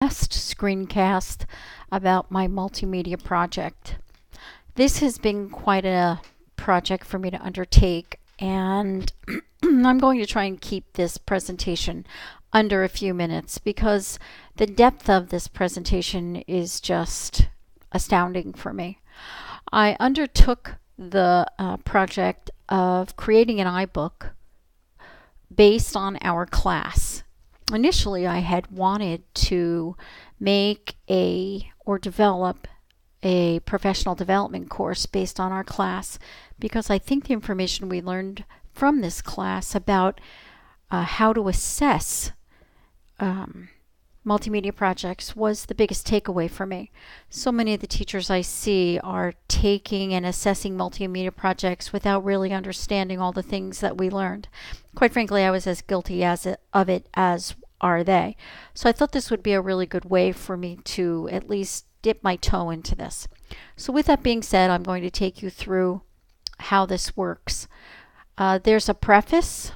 Last screencast about my multimedia project. This has been quite a project for me to undertake, and I'm going to try and keep this presentation under a few minutes because the depth of this presentation is just astounding for me. I undertook the project of creating an iBook based on our class. Initially, I had wanted to make or develop a professional development course based on our class because I think the information we learned from this class about how to assess multimedia projects was the biggest takeaway for me. So many of the teachers I see are taking and assessing multimedia projects without really understanding all the things that we learned. Quite frankly, I was as guilty of it as are they. So I thought this would be a really good way for me to at least dip my toe into this. So with that being said, I'm going to take you through how this works. There's a preface,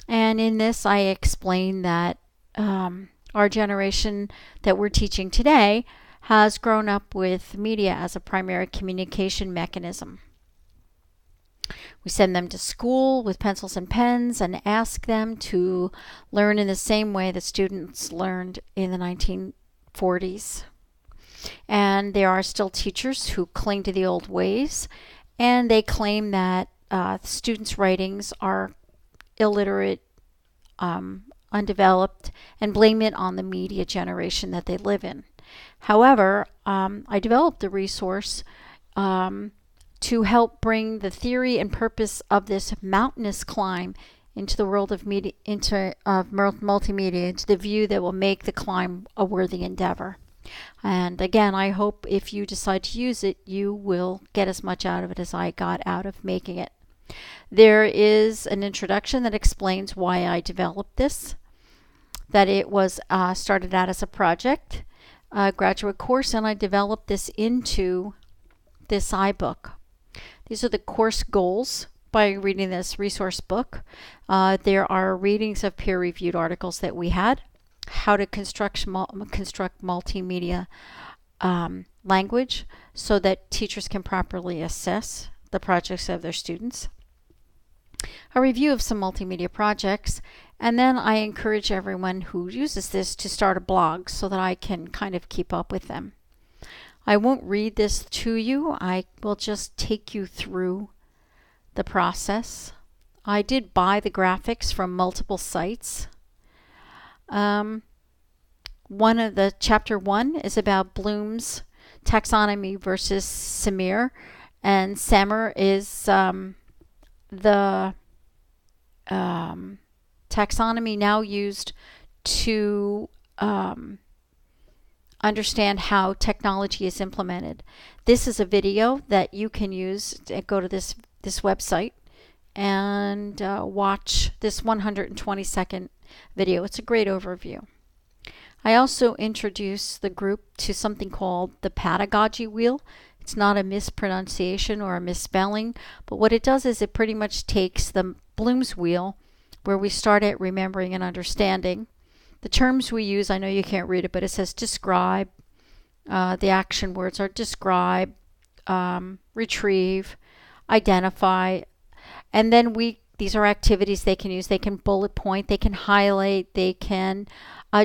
and in this I explain that our generation that we're teaching today has grown up with media as a primary communication mechanism. We send them to school with pencils and pens and ask them to learn in the same way that students learned in the 1940s. And there are still teachers who cling to the old ways, and they claim that students' writings are illiterate, undeveloped, and blame it on the media generation that they live in. However, I developed the resource to help bring the theory and purpose of this mountainous climb into the world of media, multimedia, into the view that will make the climb a worthy endeavor. And again, I hope if you decide to use it, you will get as much out of it as I got out of making it. There is an introduction that explains why I developed this, that it was started out as a project, a graduate course, and I developed this into this iBook. These are the course goals by reading this resource book. There are readings of peer-reviewed articles that we had, how to construct multimedia language so that teachers can properly assess the projects of their students, a review of some multimedia projects, and then I encourage everyone who uses this to start a blog so that I can kind of keep up with them. I won't read this to you. I will just take you through the process. I did buy the graphics from multiple sites. One of the chapter 1 is about Bloom's taxonomy versus Samir, and Samir is the taxonomy now used to understand how technology is implemented. This is a video that you can use to go to this website and watch this 120-second video. It's a great overview. I also introduce the group to something called the pedagogy wheel. It's not a mispronunciation or a misspelling, but what it does is it pretty much takes the Bloom's wheel, where we start at remembering and understanding. The terms we use, I know you can't read it, but it says describe. The action words are describe, retrieve, identify, and then these are activities they can use. They can bullet point, they can highlight, they can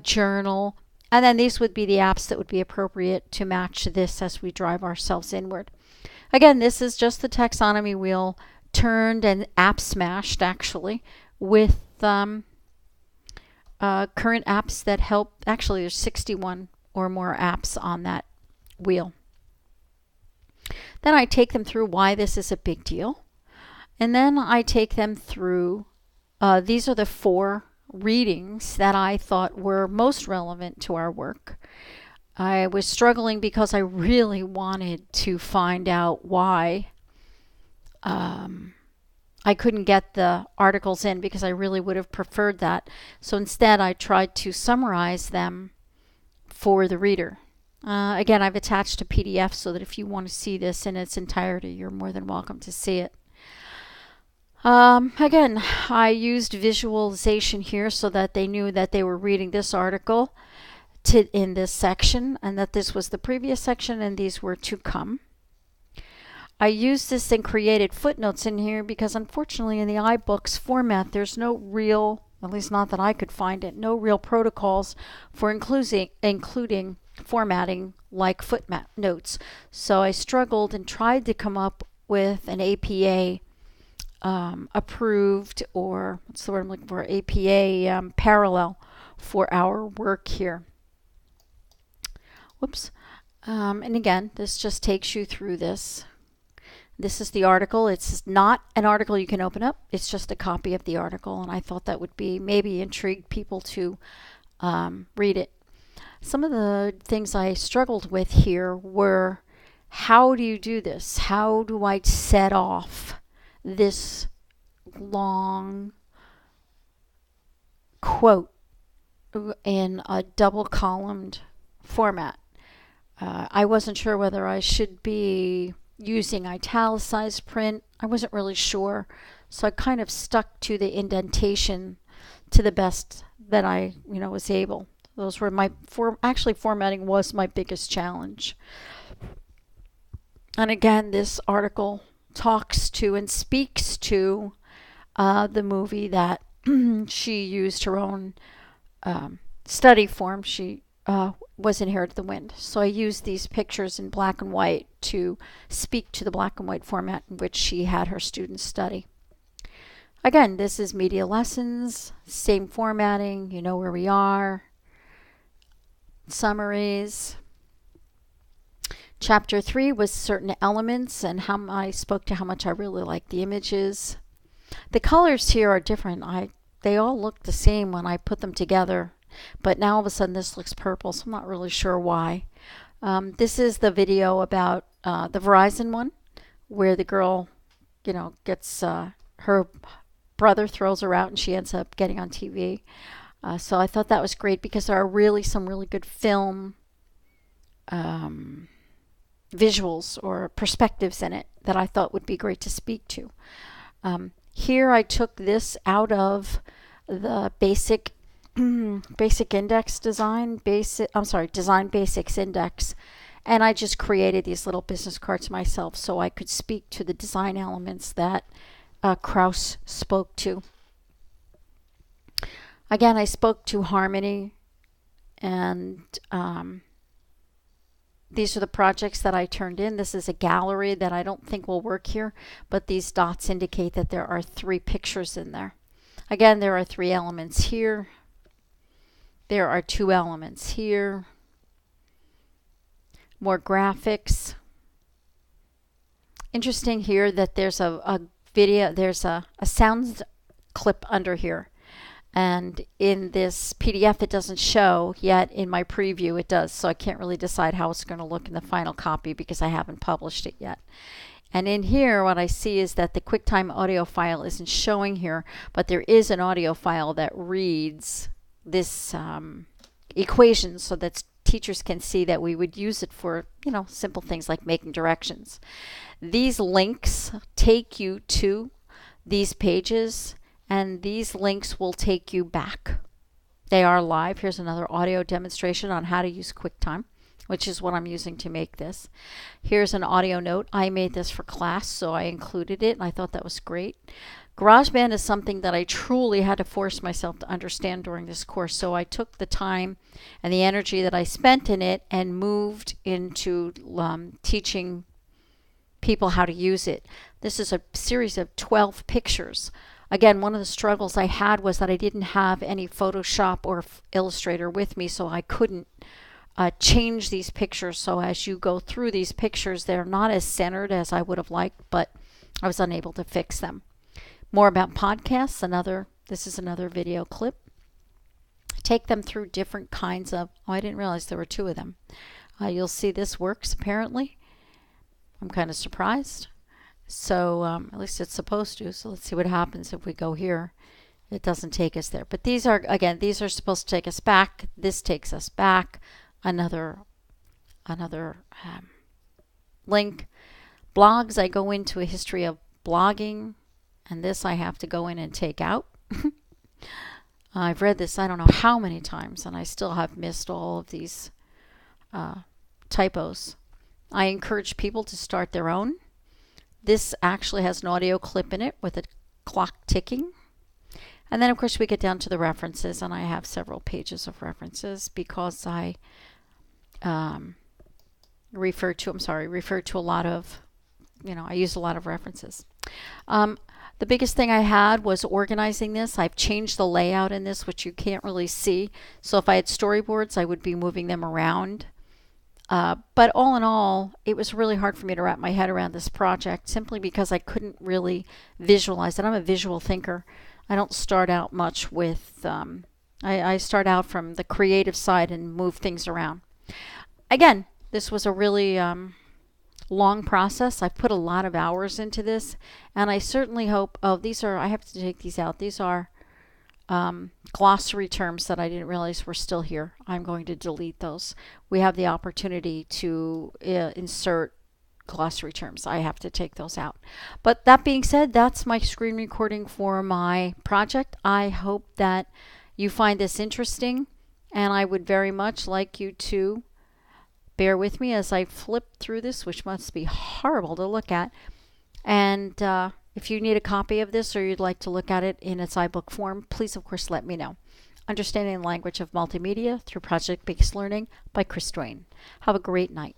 journal, and then these would be the apps that would be appropriate to match this as we drive ourselves inward. Again, this is just the taxonomy wheel turned and app smashed, actually, with current apps that help. Actually, there's 61 or more apps on that wheel. Then I take them through why this is a big deal. And then I take them through, these are the 4 readings that I thought were most relevant to our work. I was struggling because I really wanted to find out why I couldn't get the articles in, because I really would have preferred that. So instead I tried to summarize them for the reader. Again, I've attached a PDF so that if you want to see this in its entirety, you're more than welcome to see it. Again, I used visualization here so that they knew that they were reading this article in this section, and that this was the previous section and these were to come. I used this and created footnotes in here because unfortunately in the iBooks format there's no real, at least not that I could find it, no real protocols for including formatting like footnotes. So I struggled and tried to come up with an APA approved, or what's the word I'm looking for, APA parallel for our work here. Whoops. And again, this just takes you through this. This is the article. It's not an article you can open up. It's just a copy of the article, and I thought that would be maybe intrigue people to read it. Some of the things I struggled with here were, how do you do this? How do I set off this long quote in a double columned format? I wasn't sure whether I should be using italicized print. I wasn't really sure, so I kind of stuck to the indentation to the best that I was able. Those were my actually formatting was my biggest challenge. And again, this article talks to and speaks to the movie that she used her own study form. She was Inherit the Wind. So I used these pictures in black and white to speak to the black and white format in which she had her students study. Again, this is media lessons, same formatting, you know where we are. Summaries. Chapter 3 was certain elements and how I spoke to how much I really liked the images. The colors here are different. They all look the same when I put them together, but now all of a sudden this looks purple, so I'm not really sure why. This is the video about the Verizon one, where the girl, gets her brother throws her out and she ends up getting on TV. So I thought that was great because there are really some really good film visuals or perspectives in it that I thought would be great to speak to. Here I took this out of the basic index design basics index, and I just created these little business cards myself so I could speak to the design elements that Krauss spoke to. Again, I spoke to harmony, and these are the projects that I turned in. This is a gallery that I don't think will work here, but these dots indicate that there are 3 pictures in there. Again, there are 3 elements here. There are 2 elements here. More graphics. Interesting here that there's a video, there's a sound clip under here. And in this PDF it doesn't show, yet in my preview it does, so I can't really decide how it's going to look in the final copy because I haven't published it yet. And in here what I see is that the QuickTime audio file isn't showing here, but there is an audio file that reads this equation so that teachers can see that we would use it for simple things like making directions. These links take you to these pages, and these links will take you back. They are live. Here's another audio demonstration on how to use QuickTime, which is what I'm using to make this. Here's an audio note. I made this for class, so I included it, and I thought that was great. GarageBand is something that I truly had to force myself to understand during this course, so I took the time and the energy that I spent in it and moved into teaching people how to use it. This is a series of 12 pictures. Again, one of the struggles I had was that I didn't have any Photoshop or Illustrator with me, so I couldn't change these pictures. So as you go through these pictures, they're not as centered as I would have liked, but I was unable to fix them. More about podcasts. This is another video clip. Take them through different kinds of, I didn't realize there were 2 of them. You'll see this works apparently. I'm kind of surprised. So at least it's supposed to. So let's see what happens if we go here. It doesn't take us there. But these are supposed to take us back. This takes us back. Another link. Blogs, I go into a history of blogging. And this I have to go in and take out. I've read this I don't know how many times, and I still have missed all of these typos. I encourage people to start their own. This actually has an audio clip in it with a clock ticking. And then, of course, we get down to the references, and I have several pages of references because I refer to a lot of, I use a lot of references. The biggest thing I had was organizing this. I've changed the layout in this, which you can't really see. So if I had storyboards, I would be moving them around. But all in all, it was really hard for me to wrap my head around this project simply because I couldn't really visualize it. I'm a visual thinker. I don't start out much with, I start out from the creative side and move things around. Again, this was a really long process. I've put a lot of hours into this, and I certainly hope, I have to take these out. These are glossary terms that I didn't realize were still here. I'm going to delete those. We have the opportunity to insert glossary terms. I have to take those out. But that being said, that's my screen recording for my project. I hope that you find this interesting, and I would very much like you to bear with me as I flip through this, which must be horrible to look at. And if you need a copy of this or you'd like to look at it in its iBook form, please, of course, let me know. Understanding the Language of Multimedia Through Project-Based Learning by Chris Duane. Have a great night.